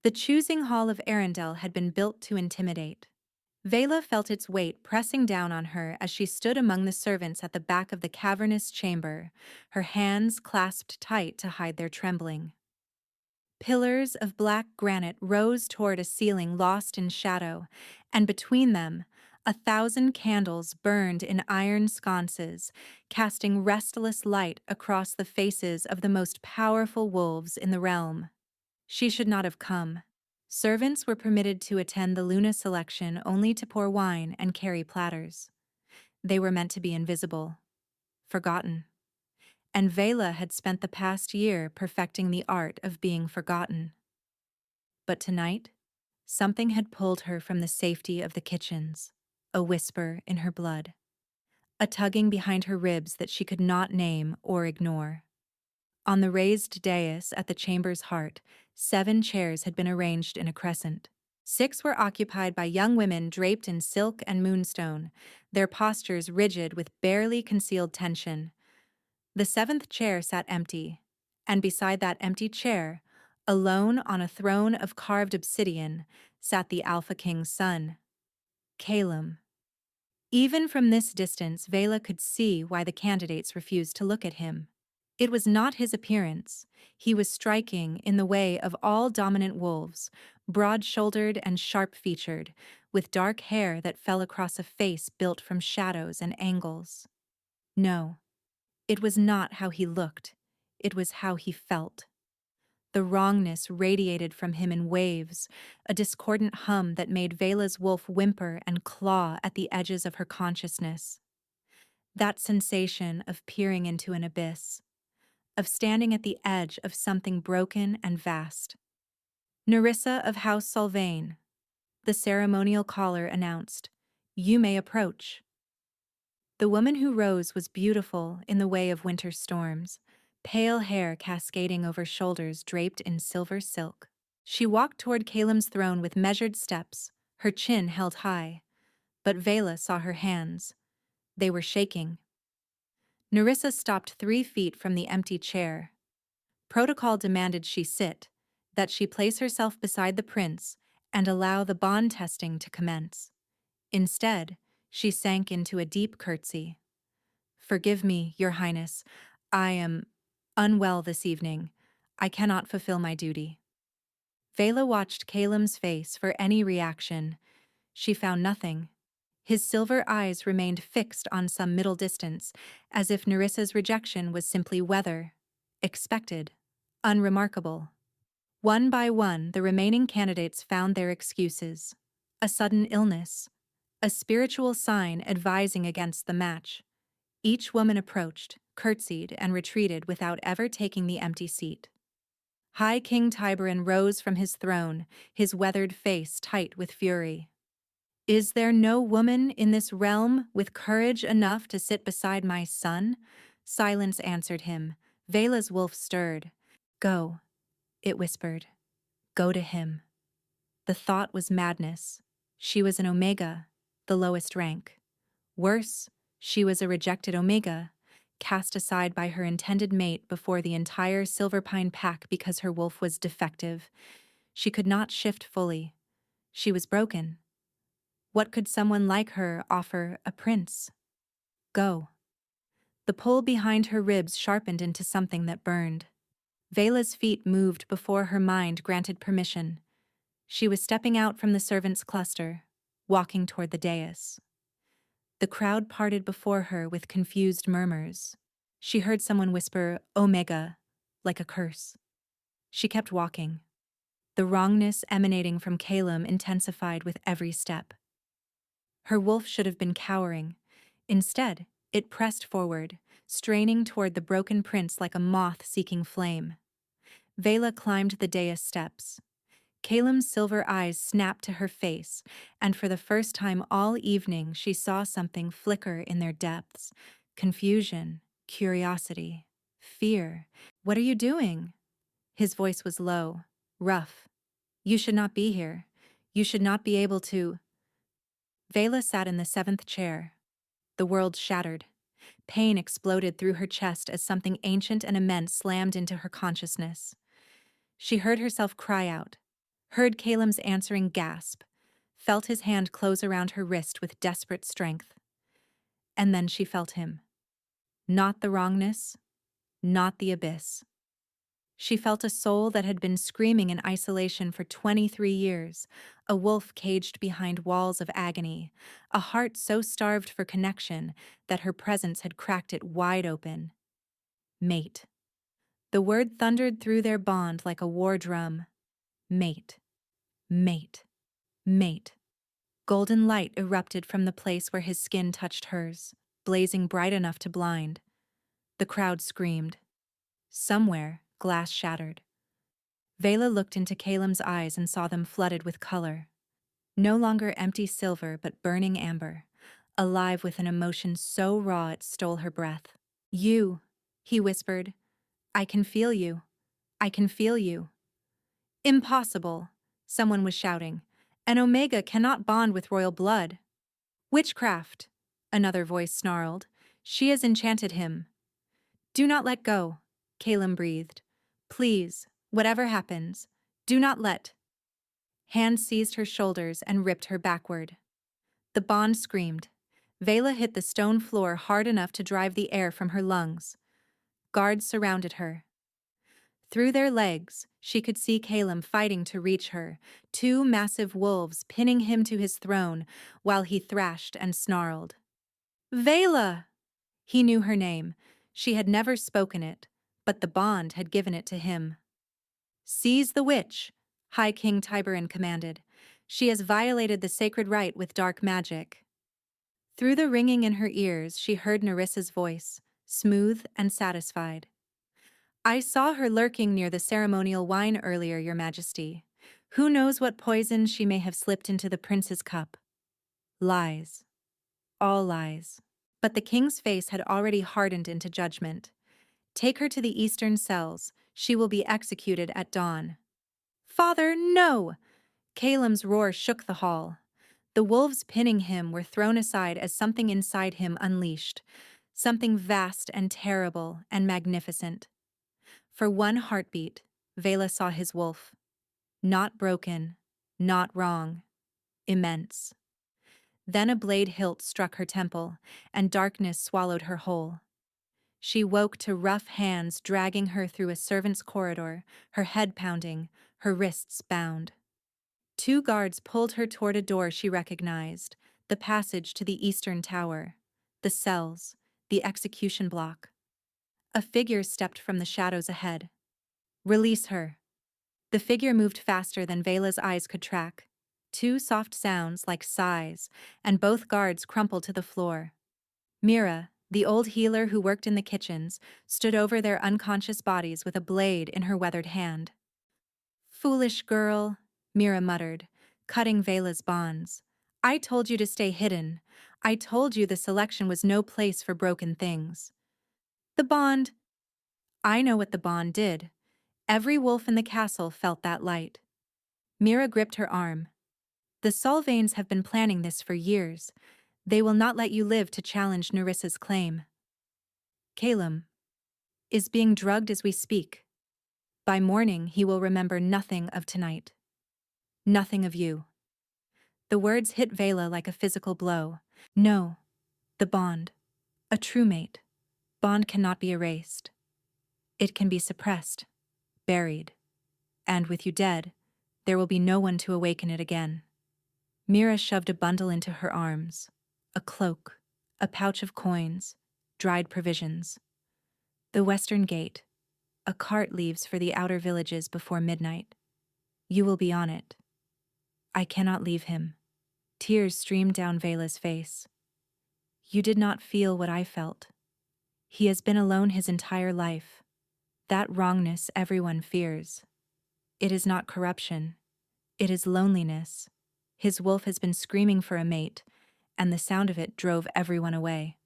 The choosing hall of Arundel had been built to intimidate. Veila felt its weight pressing down on her as she stood among the servants at the back of the cavernous chamber, her hands clasped tight to hide their trembling. Pillars of black granite rose toward a ceiling lost in shadow, and between them, 1,000 candles burned in iron sconces, casting restless light across the faces of the most powerful wolves in the realm. She should not have come. Servants were permitted to attend the Luna selection only to pour wine and carry platters. They were meant to be invisible, forgotten. And Veila had spent the past year perfecting the art of being forgotten. But tonight, something had pulled her from the safety of the kitchens, a whisper in her blood, a tugging behind her ribs that she could not name or ignore. On the raised dais at the chamber's heart, 7 chairs had been arranged in a crescent. 6 were occupied by young women draped in silk and moonstone, their postures rigid with barely concealed tension. The 7th chair sat empty, and beside that empty chair, alone on a throne of carved obsidian, sat the Alpha King's son, Caleum. Even from this distance, Veila could see why the candidates refused to look at him. It was not his appearance. He was striking in the way of all dominant wolves, broad-shouldered and sharp-featured, with dark hair that fell across a face built from shadows and angles. No, it was not how he looked. It was how he felt. The wrongness radiated from him in waves, a discordant hum that made Veila's wolf whimper and claw at the edges of her consciousness. That sensation of peering into an abyss, of standing at the edge of something broken and vast. Narissa of House Solvane, the ceremonial caller announced, "You may approach." The woman who rose was beautiful in the way of winter storms, pale hair cascading over shoulders draped in silver silk. She walked toward Caleum's throne with measured steps, her chin held high. But Veila saw her hands. They were shaking. Narissa stopped 3 feet from the empty chair. Protocol demanded she sit, that she place herself beside the prince and allow the bond testing to commence. Instead, she sank into a deep curtsy. "Forgive me, Your Highness. I am unwell this evening. I cannot fulfill my duty." Veila watched Caleum's face for any reaction. She found nothing. His silver eyes remained fixed on some middle distance, as if Narissa's rejection was simply weather, expected, unremarkable. One by one, the remaining candidates found their excuses. A sudden illness, a spiritual sign advising against the match. Each woman approached, curtsied, and retreated without ever taking the empty seat. High King Tiberan rose from his throne, his weathered face tight with fury. "Is there no woman in this realm with courage enough to sit beside my son?" Silence answered him. Veila's wolf stirred. "Go," it whispered. "Go to him." The thought was madness. She was an Omega, the lowest rank. Worse, she was a rejected Omega, cast aside by her intended mate before the entire Silverpine pack because her wolf was defective. She could not shift fully. She was broken. What could someone like her offer a prince? Go. The pull behind her ribs sharpened into something that burned. Veila's feet moved before her mind granted permission. She was stepping out from the servants' cluster, walking toward the dais. The crowd parted before her with confused murmurs. She heard someone whisper, "Omega," like a curse. She kept walking. The wrongness emanating from Caleum intensified with every step. Her wolf should have been cowering. Instead, it pressed forward, straining toward the broken prince like a moth seeking flame. Veila climbed the dais steps. Caleum's silver eyes snapped to her face, and for the first time all evening she saw something flicker in their depths. Confusion, curiosity, fear. "What are you doing?" His voice was low, rough. "You should not be here. You should not be able to." Veila sat in the 7th chair. The world shattered. Pain exploded through her chest as something ancient and immense slammed into her consciousness. She heard herself cry out, heard Caleum's answering gasp, felt his hand close around her wrist with desperate strength. And then she felt him. Not the wrongness, not the abyss. She felt a soul that had been screaming in isolation for 23 years, a wolf caged behind walls of agony, a heart so starved for connection that her presence had cracked it wide open. Mate. The word thundered through their bond like a war drum. Mate. Mate. Mate. Golden light erupted from the place where his skin touched hers, blazing bright enough to blind. The crowd screamed. Somewhere, glass shattered. Veila looked into Caleum's eyes and saw them flooded with color. No longer empty silver, but burning amber, alive with an emotion so raw it stole her breath. You, he whispered. I can feel you. I can feel you. Impossible, someone was shouting. An Omega cannot bond with royal blood. Witchcraft, another voice snarled. She has enchanted him. Do not let go, Caleum breathed. Please, whatever happens, do not let. Hands seized her shoulders and ripped her backward. The bond screamed. Veila hit the stone floor hard enough to drive the air from her lungs. Guards surrounded her. Through their legs, she could see Caleum fighting to reach her, two massive wolves pinning him to his throne while he thrashed and snarled. Veila! He knew her name. She had never spoken it, but the bond had given it to him. Seize the witch, High King Tiberin commanded. She has violated the sacred rite with dark magic. Through the ringing in her ears, she heard Narissa's voice, smooth and satisfied. I saw her lurking near the ceremonial wine earlier, Your Majesty. Who knows what poison she may have slipped into the prince's cup? Lies. All lies. But the king's face had already hardened into judgment. Take her to the eastern cells. She will be executed at dawn. Father, no! Caleum's roar shook the hall. The wolves pinning him were thrown aside as something inside him unleashed, something vast and terrible and magnificent. For one heartbeat, Veila saw his wolf. Not broken, not wrong, immense. Then a blade hilt struck her temple, and darkness swallowed her whole. She woke to rough hands dragging her through a servant's corridor, her head pounding, her wrists bound. Two guards pulled her toward a door she recognized, the passage to the eastern tower, the cells, the execution block. A figure stepped from the shadows ahead. Release her. The figure moved faster than Veila's eyes could track. Two soft sounds like sighs, and both guards crumpled to the floor. Mira, the old healer who worked in the kitchens, stood over their unconscious bodies with a blade in her weathered hand. Foolish girl, Mira muttered, cutting Veila's bonds. I told you to stay hidden. I told you the selection was no place for broken things. The bond. I know what the bond did. Every wolf in the castle felt that light. Mira gripped her arm. The Solvanes have been planning this for years. They will not let you live to challenge Narissa's claim. Caleum is being drugged as we speak. By morning, he will remember nothing of tonight. Nothing of you. The words hit Veila like a physical blow. No, the bond. A true mate. Bond cannot be erased. It can be suppressed, buried. And with you dead, there will be no one to awaken it again. Mira shoved a bundle into her arms. A cloak, a pouch of coins, dried provisions. The western gate. A cart leaves for the outer villages before midnight. You will be on it. I cannot leave him. Tears streamed down Veila's face. You did not feel what I felt. He has been alone his entire life. That wrongness everyone fears. It is not corruption. It is loneliness. His wolf has been screaming for a mate, and the sound of it drove everyone away.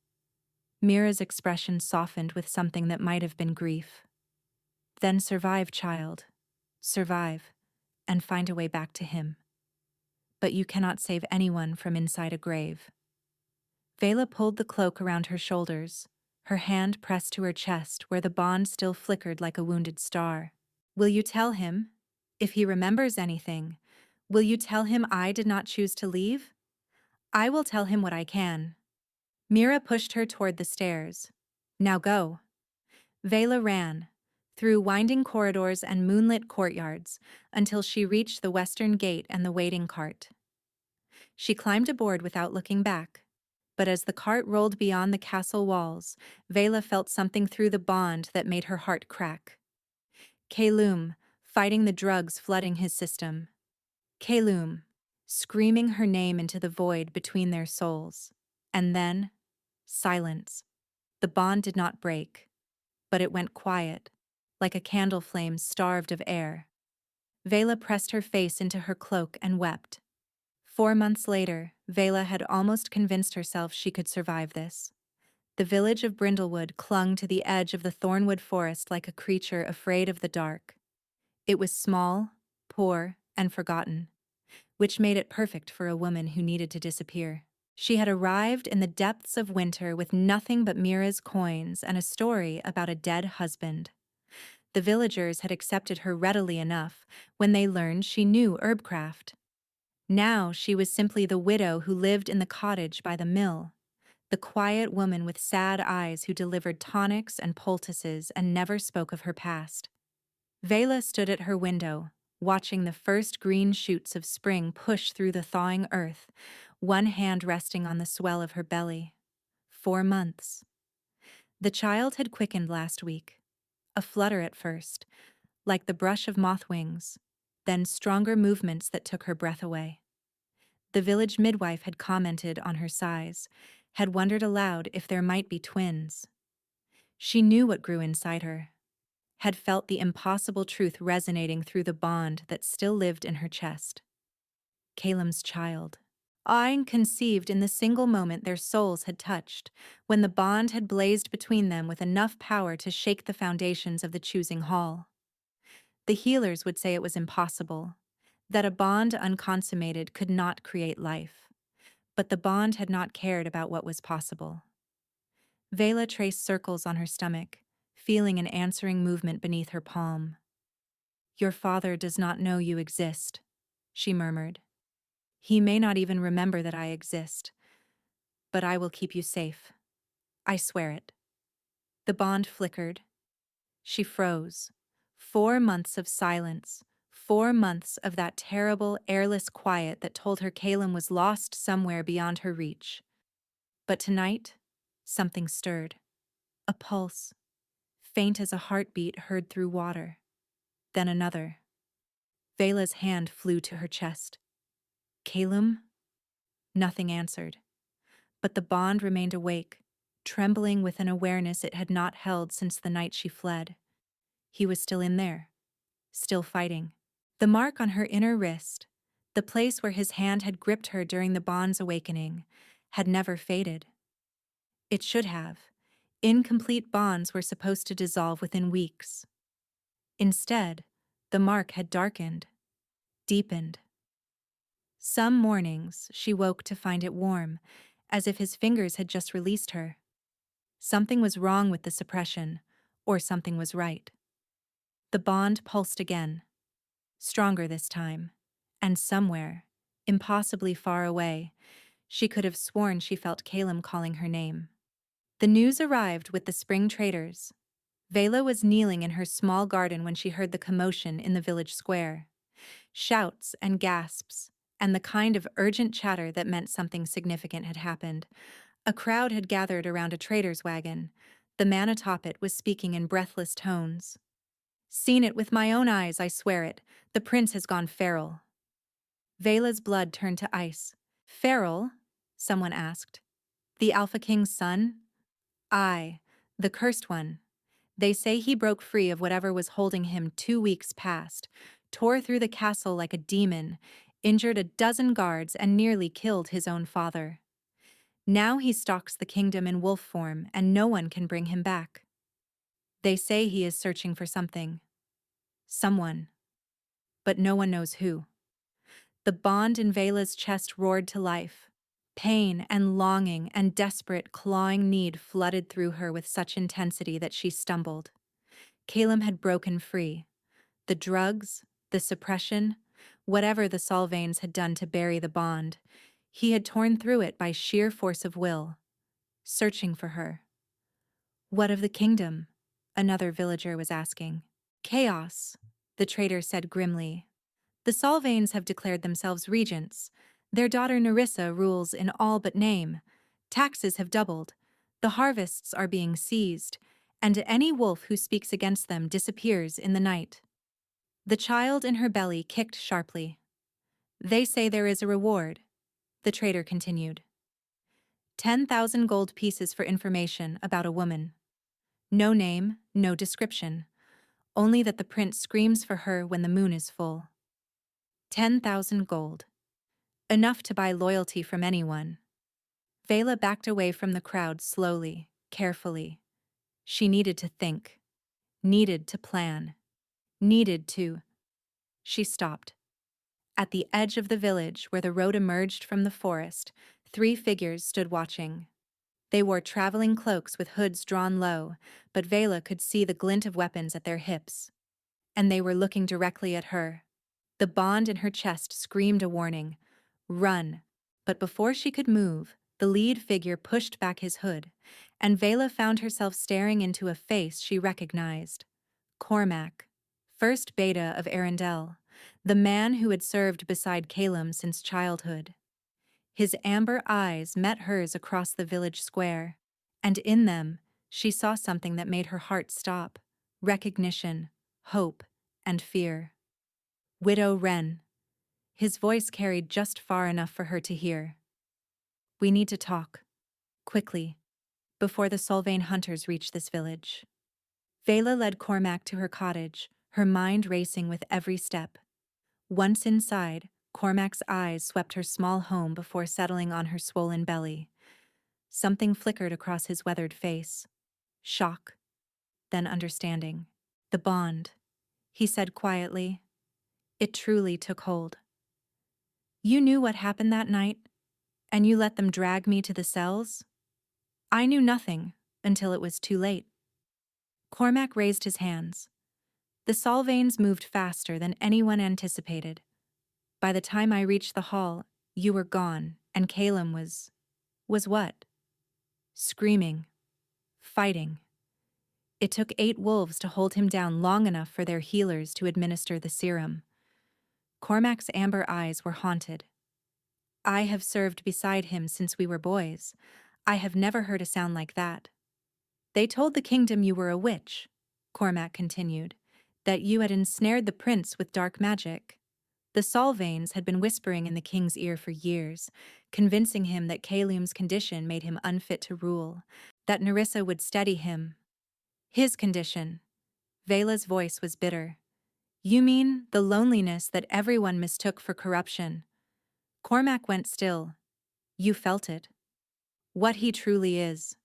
Mira's expression softened with something that might have been grief. Then survive, child. Survive, and find a way back to him. But you cannot save anyone from inside a grave. Veila pulled the cloak around her shoulders, her hand pressed to her chest where the bond still flickered like a wounded star. Will you tell him? If he remembers anything, will you tell him I did not choose to leave? I will tell him what I can. Mira pushed her toward the stairs. Now go. Veila ran, through winding corridors and moonlit courtyards, until she reached the western gate and the waiting cart. She climbed aboard without looking back. But as the cart rolled beyond the castle walls, Veila felt something through the bond that made her heart crack. Caleum, fighting the drugs flooding his system. Caleum, screaming her name into the void between their souls. And then, silence. The bond did not break, but it went quiet, like a candle flame starved of air. Veila pressed her face into her cloak and wept. 4 months later, Veila had almost convinced herself she could survive this. The village of Brindlewood clung to the edge of the thornwood forest like a creature afraid of the dark. It was small, poor, and forgotten, which made it perfect for a woman who needed to disappear. She had arrived in the depths of winter with nothing but Mira's coins and a story about a dead husband. The villagers had accepted her readily enough when they learned she knew herbcraft. Now she was simply the widow who lived in the cottage by the mill, the quiet woman with sad eyes who delivered tonics and poultices and never spoke of her past. Veila stood at her window, watching the first green shoots of spring push through the thawing earth, one hand resting on the swell of her belly. 4 months. The child had quickened last week. A flutter at first, like the brush of moth wings, then stronger movements that took her breath away. The village midwife had commented on her size, had wondered aloud if there might be twins. She knew what grew inside her, had felt the impossible truth resonating through the bond that still lived in her chest. Caleum's child. Awing conceived in the single moment their souls had touched, when the bond had blazed between them with enough power to shake the foundations of the choosing hall. The healers would say it was impossible, that a bond unconsummated could not create life. But the bond had not cared about what was possible. Veila traced circles on her stomach, feeling an answering movement beneath her palm. "Your father does not know you exist," she murmured. "He may not even remember that I exist, but I will keep you safe. I swear it." The bond flickered. She froze. 4 months of silence, 4 months of that terrible, airless quiet that told her Caleum was lost somewhere beyond her reach. But tonight, something stirred. A pulse, faint as a heartbeat heard through water. Then another. Veila's hand flew to her chest. "Caleum?" Nothing answered. But the bond remained awake, trembling with an awareness it had not held since the night she fled. He was still in there, still fighting. The mark on her inner wrist, the place where his hand had gripped her during the bond's awakening, had never faded. It should have. Incomplete bonds were supposed to dissolve within weeks. Instead, the mark had darkened, deepened. Some mornings, she woke to find it warm, as if his fingers had just released her. Something was wrong with the suppression, or something was right. The bond pulsed again, stronger this time, and somewhere, impossibly far away, she could have sworn she felt Caleum calling her name. The news arrived with the spring traders. Veila was kneeling in her small garden when she heard the commotion in the village square. Shouts and gasps, and the kind of urgent chatter that meant something significant had happened. A crowd had gathered around a trader's wagon. The man atop it was speaking in breathless tones. "Seen it with my own eyes, I swear it. The prince has gone feral." Veila's blood turned to ice. "Feral?" someone asked. "The Alpha King's son?" "Aye, the cursed one. They say he broke free of whatever was holding him 2 weeks past, tore through the castle like a demon, injured a dozen guards and nearly killed his own father. Now he stalks the kingdom in wolf form and no one can bring him back. They say he is searching for something. Someone. But no one knows who." The bond in Veila's chest roared to life. Pain and longing and desperate, clawing need flooded through her with such intensity that she stumbled. Caleum had broken free. The drugs, The suppression, whatever the Solvanes had done to bury the bond, he had torn through it by sheer force of will, searching for her. What of the kingdom? Another villager was asking. Chaos, the traitor said grimly. The Solvanes have declared themselves regents. Their daughter Narissa rules in all but name. Taxes have doubled. The harvests are being seized, and any wolf who speaks against them disappears in the night. The child in her belly kicked sharply. They say there is a reward, the traitor continued. 10,000 gold pieces for information about a woman. No name, no description. Only that the prince screams for her when the moon is full. 10,000 gold. Enough to buy loyalty from anyone. Veila backed away from the crowd slowly, carefully. She needed to think. Needed to plan. Needed to... She stopped. At the edge of the village, where the road emerged from the forest, 3 figures stood watching. They wore traveling cloaks with hoods drawn low, but Veila could see the glint of weapons at their hips. And they were looking directly at her. The bond in her chest screamed a warning. Run. But before she could move, the lead figure pushed back his hood, and Veila found herself staring into a face she recognized. Cormac, first beta of Arendelle, the man who had served beside Caleum since childhood. His amber eyes met hers across the village square, and in them, she saw something that made her heart stop. Recognition, hope, and fear. Widow Wren. His voice carried just far enough for her to hear. We need to talk. Quickly. Before the Solvane hunters reach this village. Veila led Cormac to her cottage, her mind racing with every step. Once inside, Cormac's eyes swept her small home before settling on her swollen belly. Something flickered across his weathered face. Shock. Then understanding. The bond, he said quietly. It truly took hold. You knew what happened that night, and you let them drag me to the cells? I knew nothing until it was too late. Cormac raised his hands. The Solvanes moved faster than anyone anticipated. By the time I reached the hall, you were gone, and Caleum was what? Screaming. Fighting. It took 8 wolves to hold him down long enough for their healers to administer the serum. Cormac's amber eyes were haunted. I have served beside him since we were boys. I have never heard a sound like that. They told the kingdom you were a witch, Cormac continued, that you had ensnared the prince with dark magic. The Solvanes had been whispering in the king's ear for years, convincing him that Caleum's condition made him unfit to rule, that Narissa would steady him. His condition. Veila's voice was bitter. You mean the loneliness that everyone mistook for corruption? Cormac went still. You felt it. What he truly is.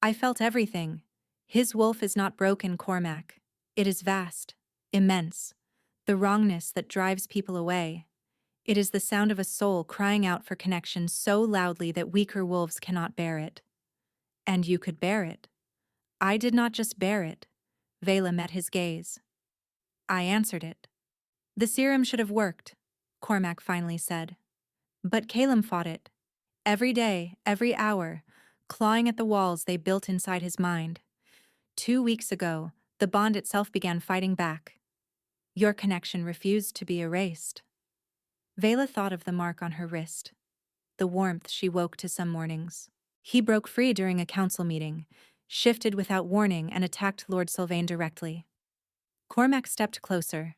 I felt everything. His wolf is not broken, Cormac. It is vast, immense. The wrongness that drives people away. It is the sound of a soul crying out for connection so loudly that weaker wolves cannot bear it. And you could bear it. I did not just bear it. Veila met his gaze. I answered it. The serum should have worked, Cormac finally said. But Caleum fought it. Every day, every hour, clawing at the walls they built inside his mind. 2 weeks ago, the bond itself began fighting back. Your connection refused to be erased. Veila thought of the mark on her wrist, the warmth she woke to some mornings. He broke free during a council meeting, shifted without warning and attacked Lord Sylvain directly. Cormac stepped closer.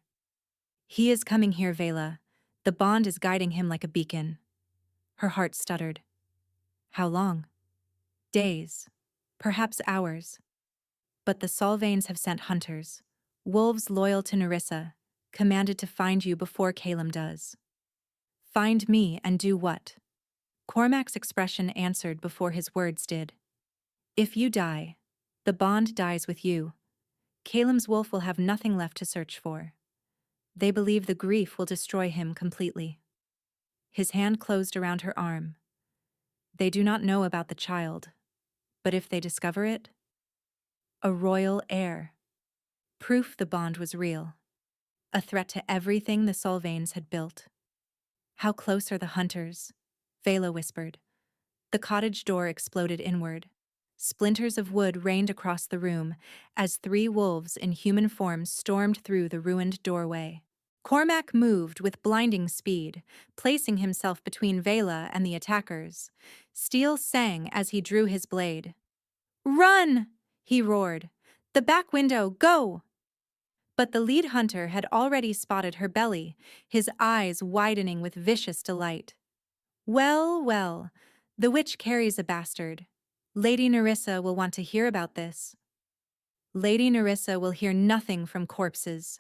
He is coming here, Veila. The bond is guiding him like a beacon. Her heart stuttered. How long? Days. Perhaps hours. But the Solvanes have sent hunters, wolves loyal to Narissa, commanded to find you before Caleum does. Find me and do what? Cormac's expression answered before his words did. If you die, the bond dies with you. Caleum's wolf will have nothing left to search for. They believe the grief will destroy him completely. His hand closed around her arm. They do not know about the child, but if they discover it, a royal heir. Proof the bond was real. a threat to everything the Solvanes had built. "How close are the hunters?" Veila whispered. The cottage door exploded inward. Splinters of wood rained across the room as 3 wolves in human form stormed through the ruined doorway. Cormac moved with blinding speed, placing himself between Veila and the attackers. Steel sang as he drew his blade. "Run!" he roared. "The back window, go!" But the lead hunter had already spotted her belly, his eyes widening with vicious delight. "Well, well, the witch carries a bastard. Lady Narissa will want to hear about this." "Lady Narissa will hear nothing from corpses,"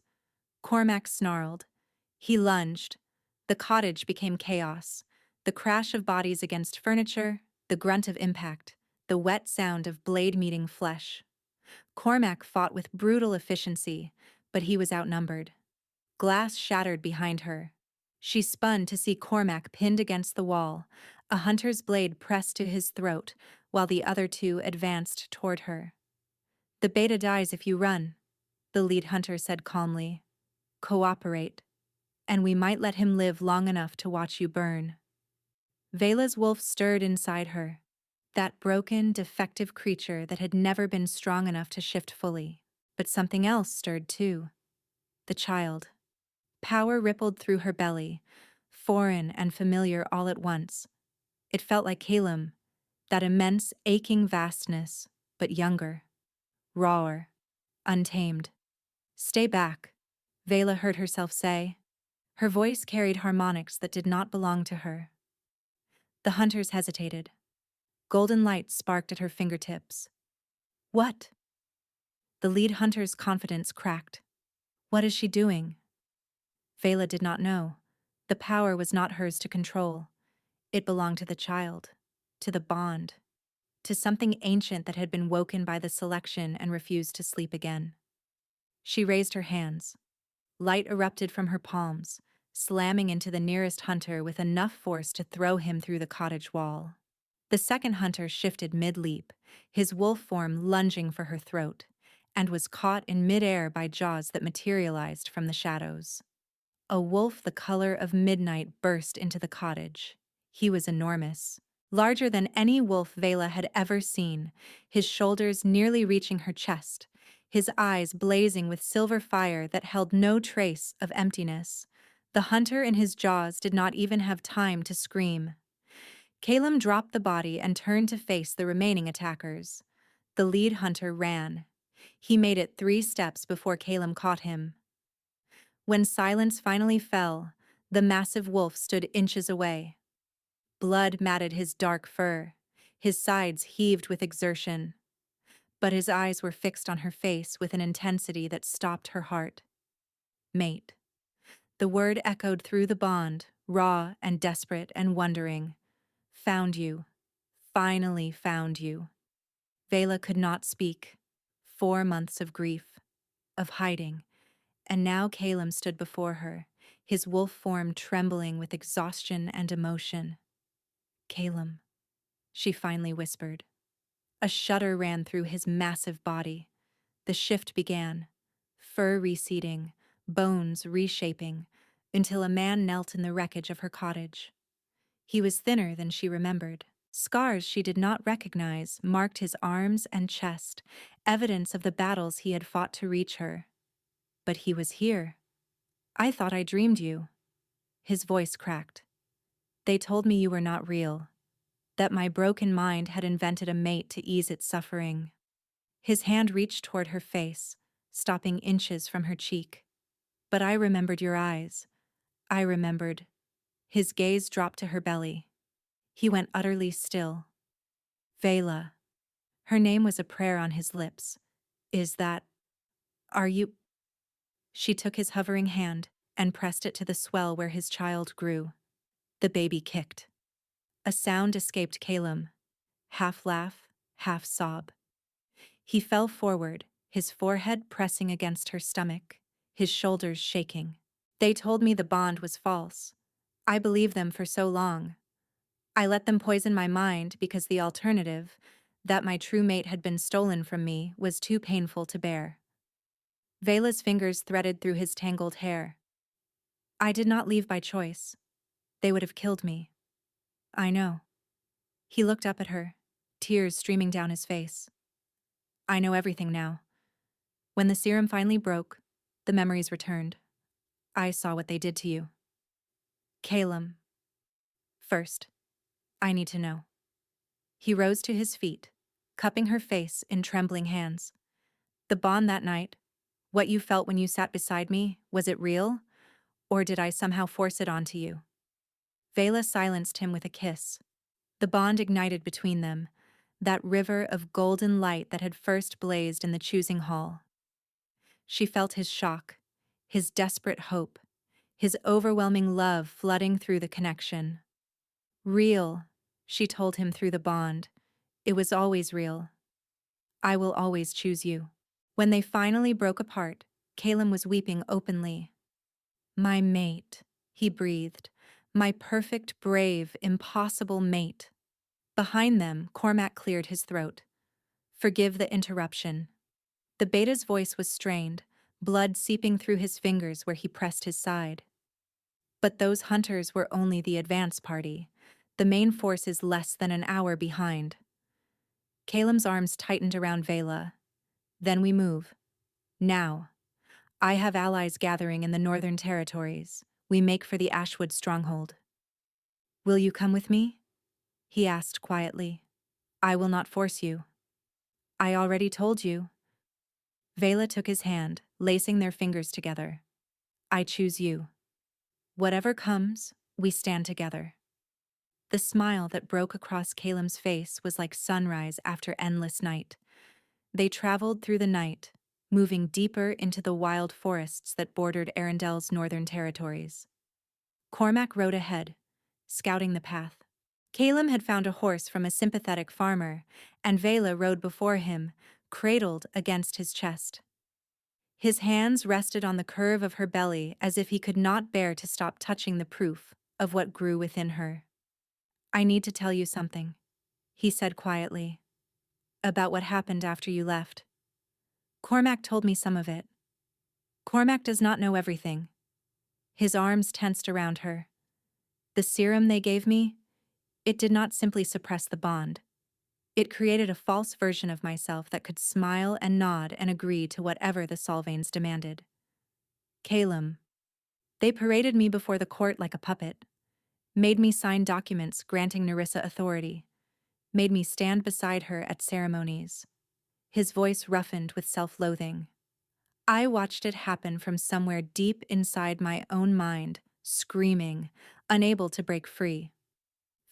Cormac snarled. He lunged. The cottage became chaos. The crash of bodies against furniture, the grunt of impact, the wet sound of blade meeting flesh. Cormac fought with brutal efficiency, but he was outnumbered. Glass shattered behind her. She spun to see Cormac pinned against the wall, a hunter's blade pressed to his throat, while the other 2 advanced toward her. "The beta dies if you run," the lead hunter said calmly. "Cooperate, and we might let him live long enough to watch you burn." Veila's wolf stirred inside her, that broken, defective creature that had never been strong enough to shift fully. But something else stirred too. The child. Power rippled through her belly, foreign and familiar all at once. It felt like Caleum, that immense, aching vastness, but younger, rawer, untamed. "Stay back," Veila heard herself say. Her voice carried harmonics that did not belong to her. The hunters hesitated. Golden light sparked at her fingertips. "What?" The lead hunter's confidence cracked. "What is she doing?" Veila did not know. The power was not hers to control. It belonged to the child, to the bond, to something ancient that had been woken by the selection and refused to sleep again. She raised her hands. Light erupted from her palms, slamming into the nearest hunter with enough force to throw him through the cottage wall. The second hunter shifted mid-leap, his wolf form lunging for her throat, and was caught in mid-air by jaws that materialized from the shadows. A wolf the color of midnight burst into the cottage. He was enormous, larger than any wolf Veila had ever seen, his shoulders nearly reaching her chest, his eyes blazing with silver fire that held no trace of emptiness. The hunter in his jaws did not even have time to scream. Caleum dropped the body and turned to face the remaining attackers. The lead hunter ran. He made it 3 steps before Caleum caught him. When silence finally fell, the massive wolf stood inches away. Blood matted his dark fur. His sides heaved with exertion. But his eyes were fixed on her face with an intensity that stopped her heart. "Mate." The word echoed through the bond, raw and desperate and wondering. "Found you. Finally found you." Veila could not speak. 4 months of grief, of hiding, and now Caleum stood before her, his wolf form trembling with exhaustion and emotion. "Caleum," she finally whispered. A shudder ran through his massive body. The shift began, fur receding, bones reshaping, until a man knelt in the wreckage of her cottage. He was thinner than she remembered. Scars she did not recognize marked his arms and chest, evidence of the battles he had fought to reach her. But he was here. "I thought I dreamed you." His voice cracked. "They told me you were not real, that my broken mind had invented a mate to ease its suffering." His hand reached toward her face, stopping inches from her cheek. "But I remembered your eyes. I remembered." His gaze dropped to her belly. He went utterly still. "Veila." Her name was a prayer on his lips. "Is that... are you..." She took his hovering hand and pressed it to the swell where his child grew. The baby kicked. A sound escaped Caleum, half laugh, half sob. He fell forward, his forehead pressing against her stomach, his shoulders shaking. "They told me the bond was false. I believed them for so long. I let them poison my mind because the alternative, that my true mate had been stolen from me, was too painful to bear." Veila's fingers threaded through his tangled hair. I did not leave by choice. They would have killed me. I know. He looked up at her, tears streaming down his face. I know everything now. When the serum finally broke, the memories returned. I saw what they did to you. Caleum. First, I need to know. He rose to his feet, cupping her face in trembling hands. The bond that night, what you felt when you sat beside me, was it real? Or did I somehow force it onto you? Veila silenced him with a kiss. The bond ignited between them, that river of golden light that had first blazed in the choosing hall. She felt his shock, his desperate hope, his overwhelming love flooding through the connection. Real, she told him through the bond. It was always real. I will always choose you. When they finally broke apart, Caleum was weeping openly. My mate, he breathed. My perfect, brave, impossible mate. Behind them, Cormac cleared his throat. Forgive the interruption. The beta's voice was strained, blood seeping through his fingers where he pressed his side. But those hunters were only the advance party. The main force is less than an hour behind. Caleum's arms tightened around Veila. Then we move. Now. I have allies gathering in the northern territories. We make for the Ashwood stronghold. Will you come with me? He asked quietly. I will not force you. I already told you. Veila took his hand, lacing their fingers together. I choose you. Whatever comes, we stand together. The smile that broke across Caleum's face was like sunrise after endless night. They traveled through the night, moving deeper into the wild forests that bordered Arendel's northern territories. Cormac rode ahead, scouting the path. Caleum had found a horse from a sympathetic farmer, and Veila rode before him, cradled against his chest. His hands rested on the curve of her belly as if he could not bear to stop touching the proof of what grew within her. I need to tell you something, he said quietly, about what happened after you left. Cormac told me some of it. Cormac does not know everything. His arms tensed around her. The serum they gave me, it did not simply suppress the bond. It created a false version of myself that could smile and nod and agree to whatever the Solvanes demanded. Caleum. They paraded me before the court like a puppet, made me sign documents granting Narissa authority, made me stand beside her at ceremonies. His voice roughened with self-loathing. I watched it happen from somewhere deep inside my own mind, screaming, unable to break free.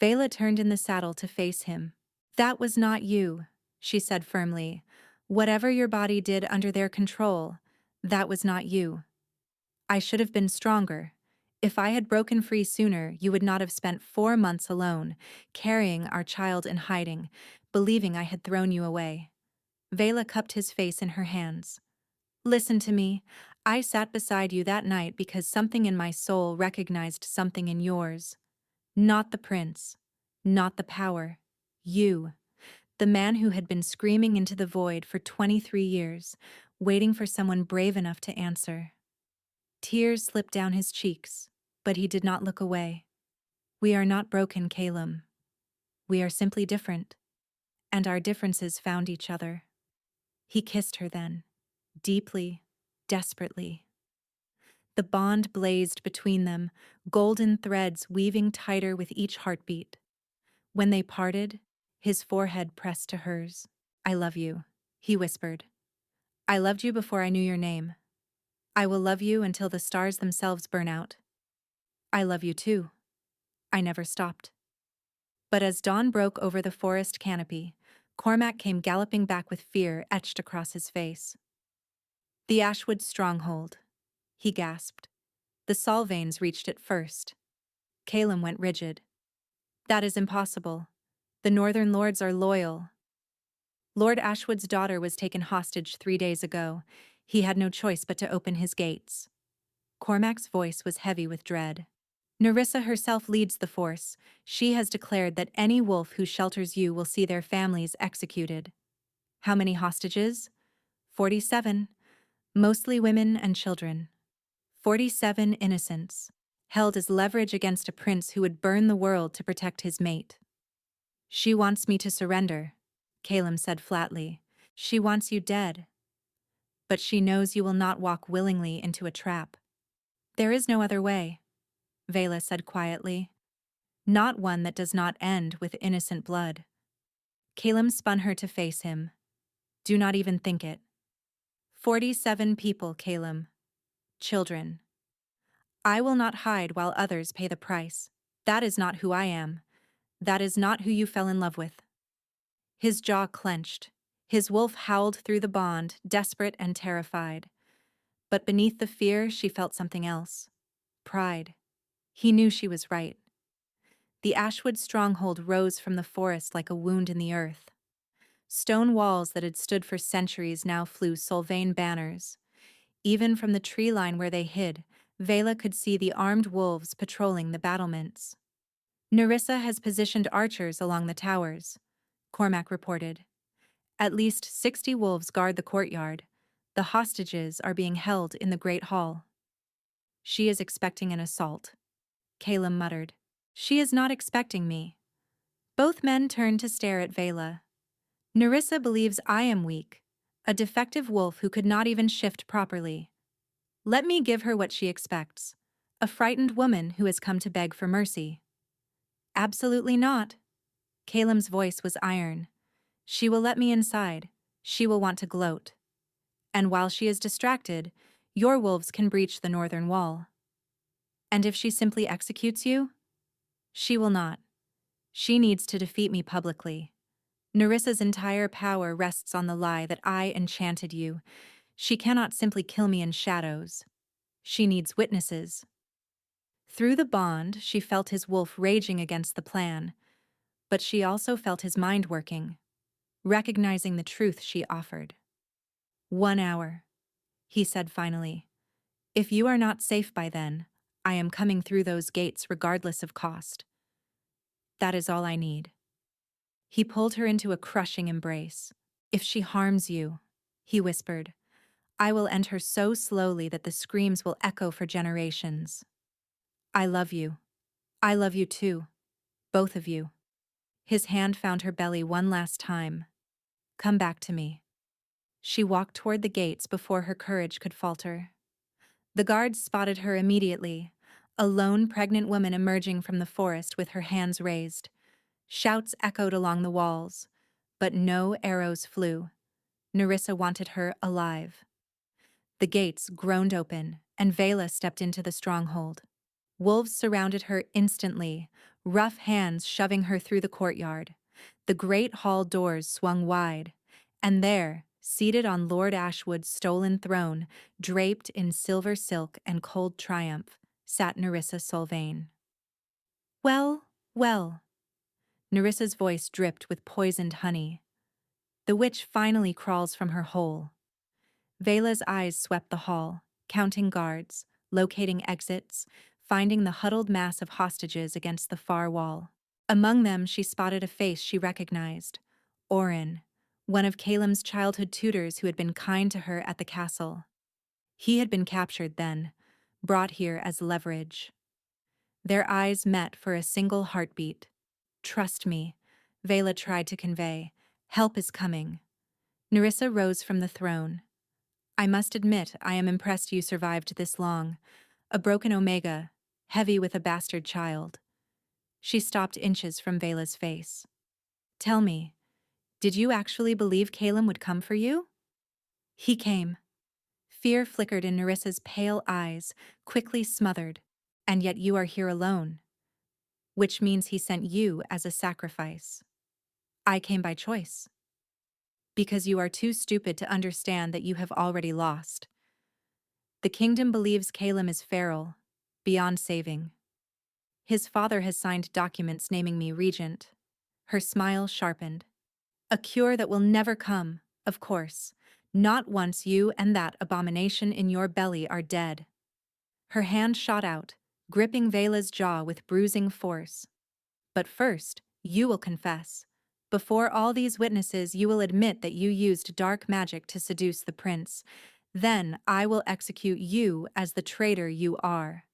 Veila turned in the saddle to face him. That was not you, she said firmly. Whatever your body did under their control, that was not you. I should have been stronger. If I had broken free sooner, you would not have spent 4 months alone, carrying our child in hiding, believing I had thrown you away. Veila cupped his face in her hands. Listen to me. I sat beside you that night because something in my soul recognized something in yours. Not the prince. Not the power. You. The man who had been screaming into the void for 23 years, waiting for someone brave enough to answer. Tears slipped down his cheeks, but he did not look away. We are not broken, Caleum. We are simply different, and our differences found each other. He kissed her then, deeply, desperately. The bond blazed between them, golden threads weaving tighter with each heartbeat. When they parted, his forehead pressed to hers. I love you, he whispered. I loved you before I knew your name. I will love you until the stars themselves burn out. I love you too. I never stopped. But as dawn broke over the forest canopy, Cormac came galloping back with fear etched across his face. The Ashwood stronghold, he gasped. The Solvanes reached it first. Caleum went rigid. That is impossible. The Northern Lords are loyal. Lord Ashwood's daughter was taken hostage 3 days ago. He had no choice but to open his gates. Cormac's voice was heavy with dread. Narissa herself leads the force. She has declared that any wolf who shelters you will see their families executed. How many hostages? 47. mostly women and children. 47 innocents, held as leverage against a prince who would burn the world to protect his mate. She wants me to surrender, Caleum said flatly. She wants you dead. But she knows you will not walk willingly into a trap. There is no other way, Veila said quietly. Not one that does not end with innocent blood. Caleum spun her to face him. Do not even think it. 47 people, Caleum. Children. I will not hide while others pay the price. That is not who I am. That is not who you fell in love with. His jaw clenched. His wolf howled through the bond, desperate and terrified. But beneath the fear, she felt something else. Pride. He knew she was right. The Ashwood stronghold rose from the forest like a wound in the earth. Stone walls that had stood for centuries now flew Solvane banners. Even from the tree line where they hid, Veila could see the armed wolves patrolling the battlements. Narissa has positioned archers along the towers, Cormac reported. At least 60 wolves guard the courtyard. The hostages are being held in the Great Hall. She is expecting an assault, Caleum muttered. She is not expecting me. Both men turned to stare at Veila. Narissa believes I am weak, a defective wolf who could not even shift properly. Let me give her what she expects, a frightened woman who has come to beg for mercy. Absolutely not. Caleum's voice was iron. She will let me inside. She will want to gloat. And while she is distracted, your wolves can breach the northern wall. And if she simply executes you? She will not. She needs to defeat me publicly. Narissa's entire power rests on the lie that I enchanted you. She cannot simply kill me in shadows. She needs witnesses. Through the bond, she felt his wolf raging against the plan, but she also felt his mind working, recognizing the truth she offered. 1 hour, he said finally. If you are not safe by then, I am coming through those gates regardless of cost. That is all I need. He pulled her into a crushing embrace. If she harms you, he whispered, I will end her so slowly that the screams will echo for generations. I love you. I love you too. Both of you. His hand found her belly one last time. Come back to me. She walked toward the gates before her courage could falter. The guards spotted her immediately, a lone pregnant woman emerging from the forest with her hands raised. Shouts echoed along the walls, but no arrows flew. Narissa wanted her alive. The gates groaned open, and Veila stepped into the stronghold. Wolves surrounded her instantly, rough hands shoving her through the courtyard. The great hall doors swung wide, and there, seated on Lord Ashwood's stolen throne, draped in silver silk and cold triumph, sat Narissa Solvane. Well, well. Narissa's voice dripped with poisoned honey. The witch finally crawls from her hole. Veila's eyes swept the hall, counting guards, locating exits, finding the huddled mass of hostages against the far wall. Among them, she spotted a face she recognized. Orin, one of Caleum's childhood tutors who had been kind to her at the castle. He had been captured then, brought here as leverage. Their eyes met for a single heartbeat. Trust me, Veila tried to convey. Help is coming. Narissa rose from the throne. I must admit I am impressed you survived this long. A broken omega, heavy with a bastard child. She stopped inches from Veila's face. Tell me, did you actually believe Caleum would come for you? He came. Fear flickered in Narissa's pale eyes, quickly smothered. And yet you are here alone. Which means he sent you as a sacrifice. I came by choice. Because you are too stupid to understand that you have already lost. The kingdom believes Caleum is feral, beyond saving. His father has signed documents naming me regent. Her smile sharpened. A cure that will never come, of course, not once you and that abomination in your belly are dead. Her hand shot out, gripping Veila's jaw with bruising force. But first, you will confess. Before all these witnesses, you will admit that you used dark magic to seduce the prince. Then I will execute you as the traitor you are.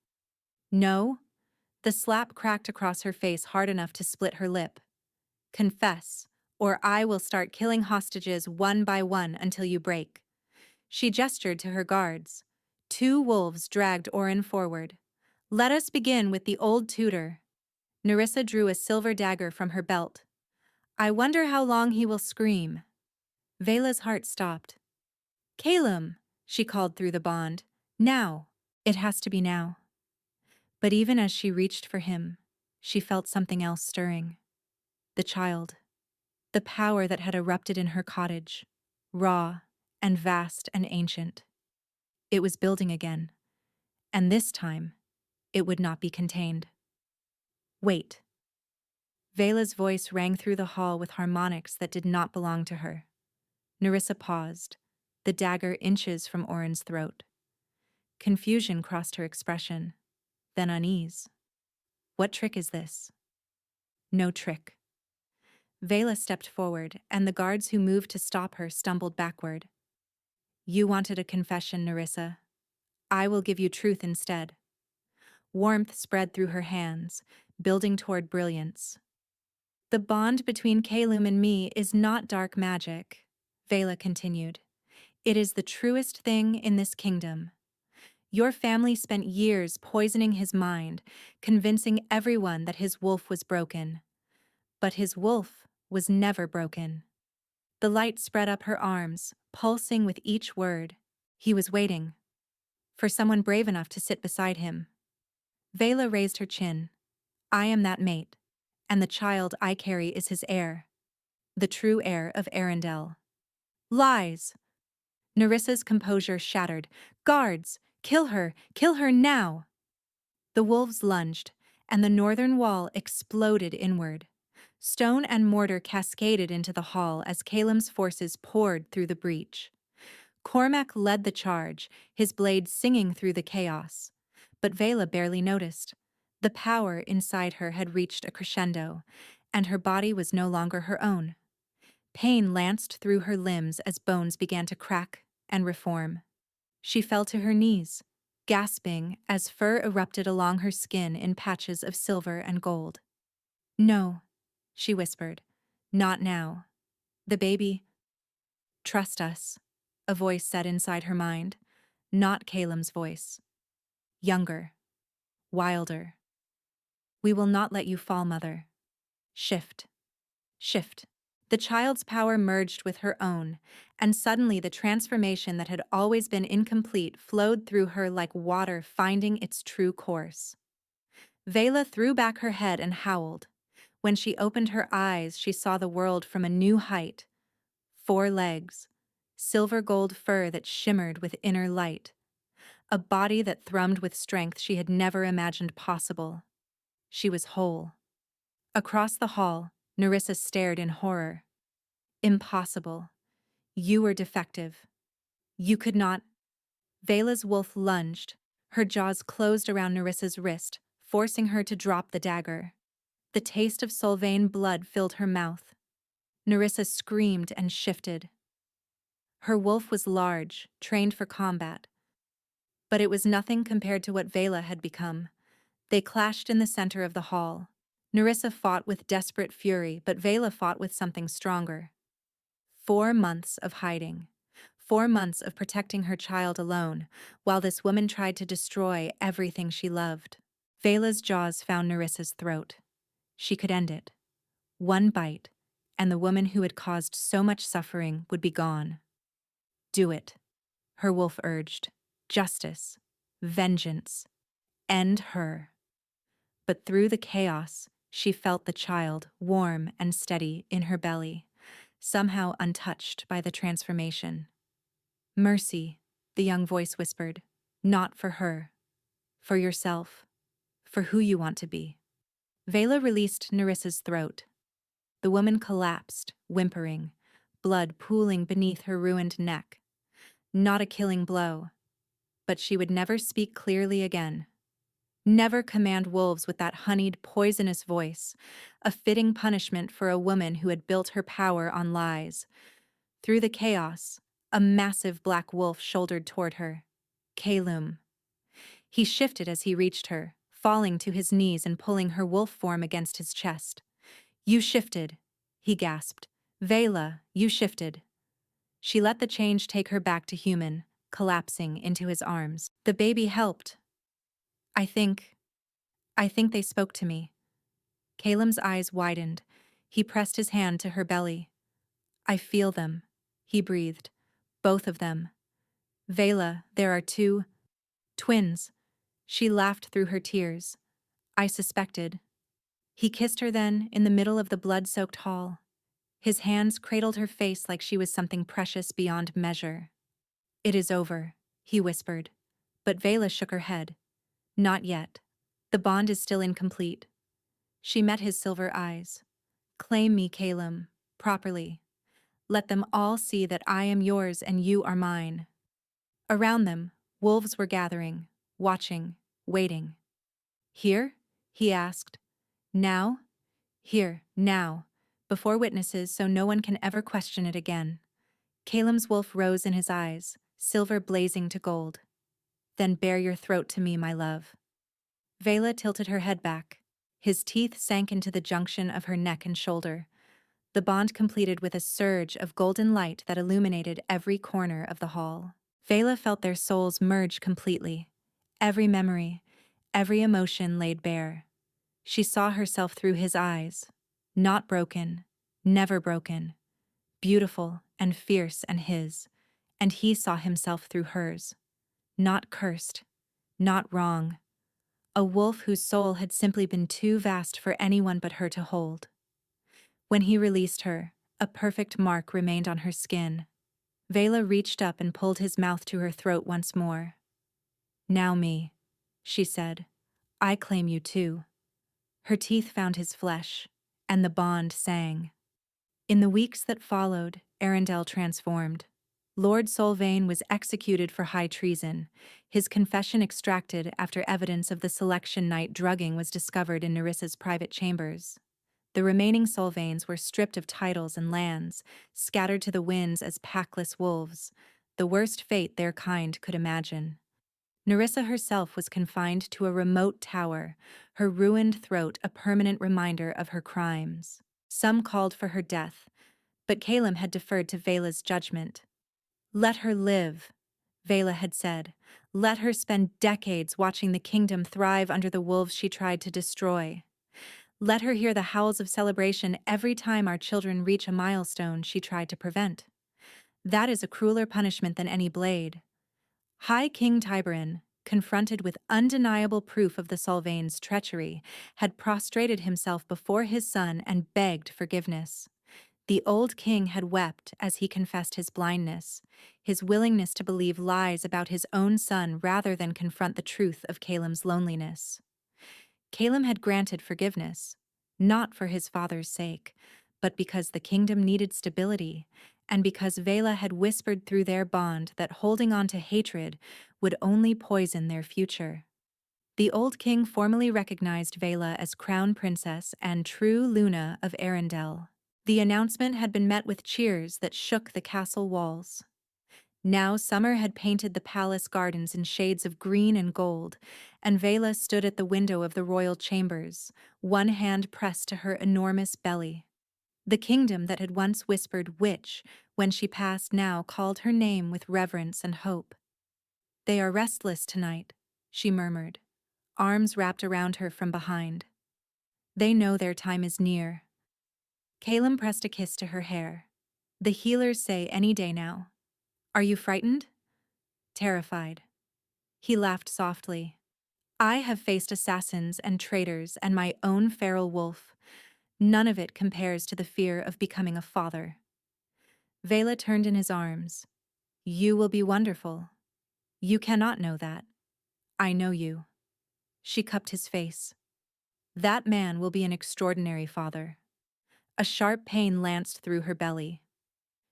No? The slap cracked across her face hard enough to split her lip. Confess, or I will start killing hostages one by one until you break. She gestured to her guards. 2 wolves dragged Orin forward. Let us begin with the old tutor. Narissa drew a silver dagger from her belt. I wonder how long he will scream. Veila's heart stopped. Caleum, she called through the bond. Now. It has to be now. But even as she reached for him, she felt something else stirring. The child. The power that had erupted in her cottage. Raw and vast and ancient. It was building again. And this time, it would not be contained. Wait. Veila's voice rang through the hall with harmonics that did not belong to her. Narissa paused, the dagger inches from Orin's throat. Confusion crossed her expression, then unease. What trick is this? No trick. Veila stepped forward, and the guards who moved to stop her stumbled backward. You wanted a confession, Narissa. I will give you truth instead. Warmth spread through her hands, building toward brilliance. The bond between Caleum and me is not dark magic, Veila continued. It is the truest thing in this kingdom. Your family spent years poisoning his mind, convincing everyone that his wolf was broken. But his wolf was never broken. The light spread up her arms, pulsing with each word. He was waiting for someone brave enough to sit beside him. Veila raised her chin. I am that mate, and the child I carry is his heir. The true heir of Arendelle. Lies! Narissa's composure shattered. Guards! Kill her now! The wolves lunged, and the northern wall exploded inward. Stone and mortar cascaded into the hall as Caleum's forces poured through the breach. Cormac led the charge, his blade singing through the chaos. But Veila barely noticed. The power inside her had reached a crescendo, and her body was no longer her own. Pain lanced through her limbs as bones began to crack and reform. She fell to her knees, gasping as fur erupted along her skin in patches of silver and gold. No, she whispered. Not now. The baby. Trust us, a voice said inside her mind. Not Caleum's voice. Younger. Wilder. We will not let you fall, Mother. Shift. Shift. The child's power merged with her own, and suddenly the transformation that had always been incomplete flowed through her like water finding its true course. Veila threw back her head and howled. When she opened her eyes, she saw the world from a new height. 4 legs, silver gold fur that shimmered with inner light, a body that thrummed with strength she had never imagined possible. She was whole. Across the hall, Narissa stared in horror. Impossible. You were defective. You could not. Veila's wolf lunged, her jaws closed around Narissa's wrist, forcing her to drop the dagger. The taste of Solvain blood filled her mouth. Narissa screamed and shifted. Her wolf was large, trained for combat. But it was nothing compared to what Veila had become. They clashed in the center of the hall. Narissa fought with desperate fury, but Veila fought with something stronger. 4 months of hiding. 4 months of protecting her child alone, while this woman tried to destroy everything she loved. Veila's jaws found Narissa's throat. She could end it. 1 bite, and the woman who had caused so much suffering would be gone. Do it, her wolf urged. Justice. Vengeance. End her. But through the chaos, she felt the child, warm and steady, in her belly, somehow untouched by the transformation. Mercy, the young voice whispered. Not for her. For yourself. For who you want to be. Veila released Narissa's throat. The woman collapsed, whimpering, blood pooling beneath her ruined neck. Not a killing blow. But she would never speak clearly again. Never command wolves with that honeyed, poisonous voice, a fitting punishment for a woman who had built her power on lies. Through the chaos, A massive black wolf shouldered toward her. Caleum. He shifted as he reached her, falling to his knees and pulling her wolf form against his chest. You shifted, he gasped. Veila, you shifted. She let the change take her back to human, collapsing into his arms. The baby helped. I think they spoke to me. Caleum's eyes widened. He pressed his hand to her belly. I feel them, he breathed. Both of them. Veila, there are two twins. She laughed through her tears. I suspected. He kissed her then, in the middle of the blood-soaked hall. His hands cradled her face like she was something precious beyond measure. It is over, he whispered. But Veila shook her head. Not yet. The bond is still incomplete. She met his silver eyes. Claim me, Caleum, properly. Let them all see that I am yours and you are mine. Around them, wolves were gathering, watching, waiting. Here? He asked. Now? Here, now, before witnesses so no one can ever question it again. Caleum's wolf rose in his eyes, silver blazing to gold. Then bare your throat to me, my love. Veila tilted her head back. His teeth sank into the junction of her neck and shoulder. The bond completed with a surge of golden light that illuminated every corner of the hall. Veila felt their souls merge completely. Every memory, every emotion laid bare. She saw herself through his eyes. Not broken, never broken. Beautiful and fierce and his. And he saw himself through hers. Not cursed, not wrong. A wolf whose soul had simply been too vast for anyone but her to hold. When he released her, a perfect mark remained on her skin. Veila reached up and pulled his mouth to her throat once more. Now me, she said. I claim you too. Her teeth found his flesh, and the bond sang. In the weeks that followed, Arundel transformed. Lord Solvane was executed for high treason, his confession extracted after evidence of the selection night drugging was discovered in Narissa's private chambers. The remaining Solvanes were stripped of titles and lands, scattered to the winds as packless wolves, the worst fate their kind could imagine. Narissa herself was confined to a remote tower, her ruined throat a permanent reminder of her crimes. Some called for her death, but Caleum had deferred to Veila's judgment. Let her live, Veila had said. Let her spend decades watching the kingdom thrive under the wolves she tried to destroy. Let her hear the howls of celebration every time our children reach a milestone she tried to prevent. That is a crueler punishment than any blade. High King Tiberin, confronted with undeniable proof of the Solvane's treachery, had prostrated himself before his son and begged forgiveness. The old king had wept as he confessed his blindness, his willingness to believe lies about his own son rather than confront the truth of Caleum's loneliness. Caleum had granted forgiveness, not for his father's sake, but because the kingdom needed stability, and because Veila had whispered through their bond that holding on to hatred would only poison their future. The old king formally recognized Veila as crown princess and true Luna of Arundel. The announcement had been met with cheers that shook the castle walls. Now summer had painted the palace gardens in shades of green and gold, and Veila stood at the window of the royal chambers, one hand pressed to her enormous belly. The kingdom that had once whispered witch when she passed now called her name with reverence and hope. They are restless tonight, she murmured, arms wrapped around her from behind. They know their time is near. Caleum pressed a kiss to her hair. The healers say any day now. Are you frightened? Terrified. He laughed softly. I have faced assassins and traitors and my own feral wolf. None of it compares to the fear of becoming a father. Veila turned in his arms. You will be wonderful. You cannot know that. I know you. She cupped his face. That man will be an extraordinary father. A sharp pain lanced through her belly.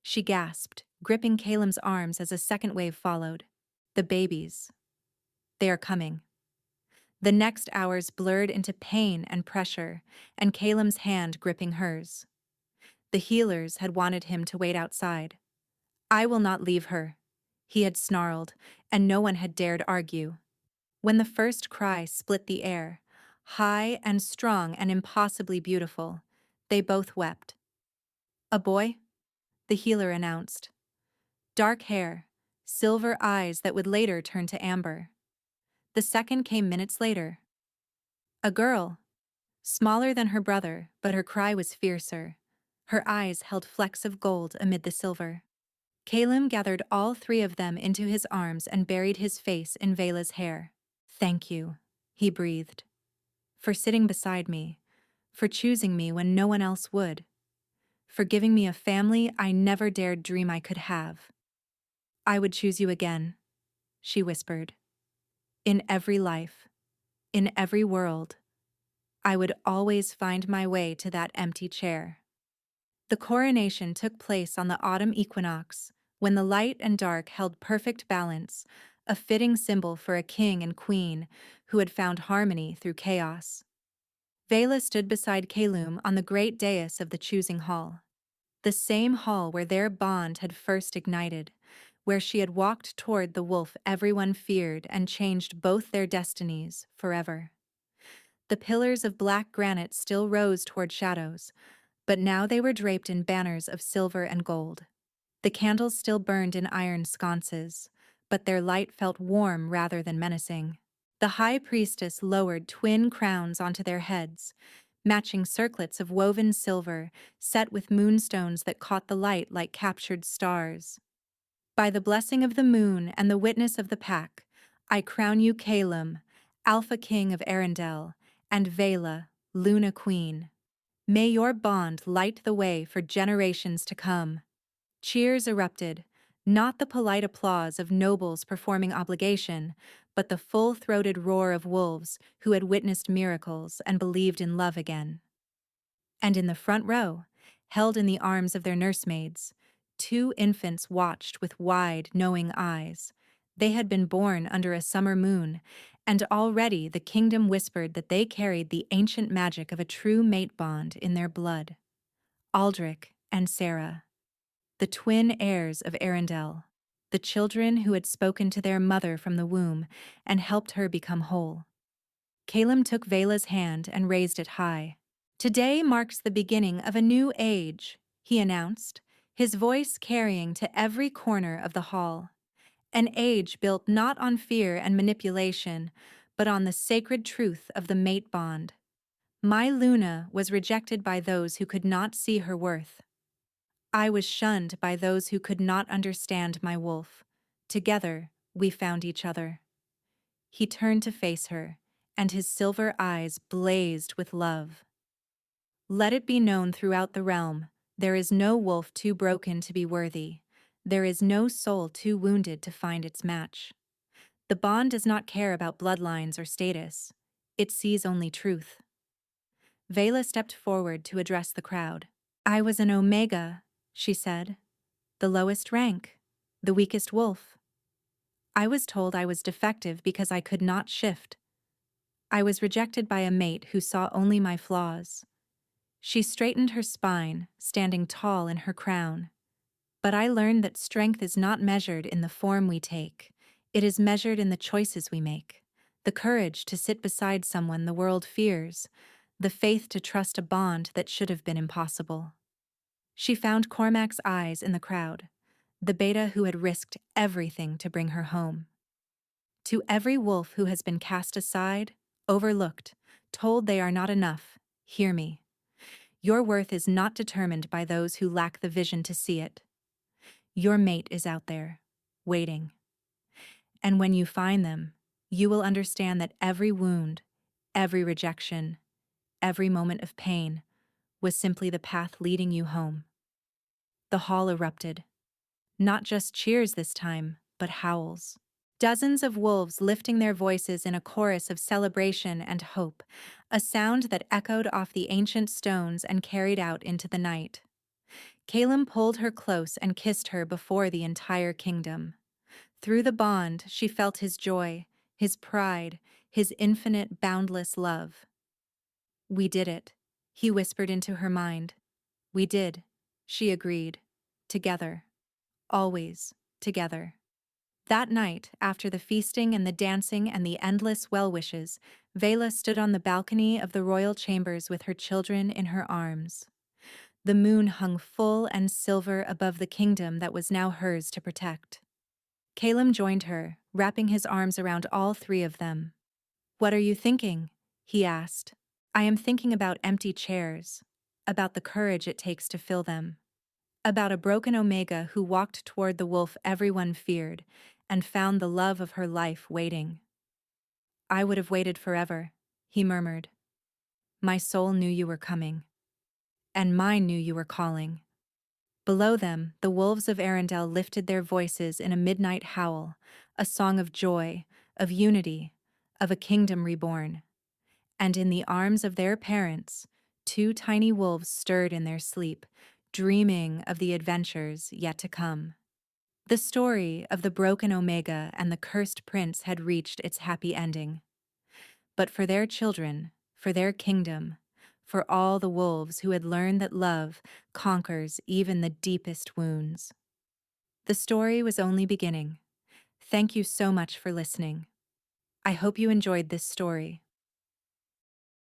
She gasped, gripping Caleum's arms as a second wave followed. The babies. They are coming. The next hours blurred into pain and pressure, and Caleum's hand gripping hers. The healers had wanted him to wait outside. I will not leave her, he had snarled, and no one had dared argue. When the first cry split the air, high and strong and impossibly beautiful, they both wept. A boy? The healer announced. Dark hair, silver eyes that would later turn to amber. The second came minutes later. A girl, smaller than her brother, but her cry was fiercer. Her eyes held flecks of gold amid the silver. Caleum gathered all three of them into his arms and buried his face in Veila's hair. Thank you, he breathed. For sitting beside me, for choosing me when no one else would, for giving me a family I never dared dream I could have. I would choose you again, she whispered. In every life, in every world, I would always find my way to that empty chair. The coronation took place on the autumn equinox, when the light and dark held perfect balance, a fitting symbol for a king and queen who had found harmony through chaos. Veila stood beside Caleum on the great dais of the choosing hall. The same hall where their bond had first ignited, where she had walked toward the wolf everyone feared and changed both their destinies forever. The pillars of black granite still rose toward shadows, but now they were draped in banners of silver and gold. The candles still burned in iron sconces, but their light felt warm rather than menacing. The high priestess lowered twin crowns onto their heads, matching circlets of woven silver set with moonstones that caught the light like captured stars. By the blessing of the moon and the witness of the pack, I crown you Caleum, Alpha King of Arendelle, and Veila, Luna Queen. May your bond light the way for generations to come. Cheers erupted, not the polite applause of nobles performing obligation, but the full-throated roar of wolves who had witnessed miracles and believed in love again. And in the front row, held in the arms of their nursemaids, two infants watched with wide, knowing eyes. They had been born under a summer moon, and already the kingdom whispered that they carried the ancient magic of a true mate bond in their blood. Aldrich and Sarah, the twin heirs of Arendelle, the children who had spoken to their mother from the womb and helped her become whole. Caleum took Veila's hand and raised it high. Today marks the beginning of a new age, he announced, his voice carrying to every corner of the hall. An age built not on fear and manipulation, but on the sacred truth of the mate bond. My Luna was rejected by those who could not see her worth. I was shunned by those who could not understand my wolf. Together, we found each other. He turned to face her, and his silver eyes blazed with love. Let it be known throughout the realm, there is no wolf too broken to be worthy. There is no soul too wounded to find its match. The bond does not care about bloodlines or status. It sees only truth. Veila stepped forward to address the crowd. I was an Omega, she said. The lowest rank, the weakest wolf. I was told I was defective because I could not shift. I was rejected by a mate who saw only my flaws. She straightened her spine, standing tall in her crown. But I learned that strength is not measured in the form we take. It is measured in the choices we make. The courage to sit beside someone the world fears. The faith to trust a bond that should have been impossible. She found Cormac's eyes in the crowd, the beta who had risked everything to bring her home. To every wolf who has been cast aside, overlooked, told they are not enough, hear me. Your worth is not determined by those who lack the vision to see it. Your mate is out there, waiting. And when you find them, you will understand that every wound, every rejection, every moment of pain was simply the path leading you home. The hall erupted. Not just cheers this time, but howls. Dozens of wolves lifting their voices in a chorus of celebration and hope, a sound that echoed off the ancient stones and carried out into the night. Caleum pulled her close and kissed her before the entire kingdom. Through the bond, she felt his joy, his pride, his infinite, boundless love. We did it, he whispered into her mind. We did, she agreed. Together. always together. That night, after the feasting and the dancing and the endless well-wishes, Veila stood on the balcony of the royal chambers with her children in her arms. The moon hung full and silver above the kingdom that was now hers to protect. Caleum joined her, wrapping his arms around all three of them. "What are you thinking?" he asked. "I am thinking about empty chairs, about the courage it takes to fill them, about a broken Omega who walked toward the wolf everyone feared and found the love of her life waiting." "I would have waited forever," he murmured. "My soul knew you were coming. And mine knew you were calling." Below them, the wolves of Arendelle lifted their voices in a midnight howl, a song of joy, of unity, of a kingdom reborn. And in the arms of their parents, two tiny wolves stirred in their sleep, dreaming of the adventures yet to come. The story of the broken Omega and the cursed prince had reached its happy ending. But for their children, for their kingdom, for all the wolves who had learned that love conquers even the deepest wounds. The story was only beginning. Thank you so much for listening. I hope you enjoyed this story.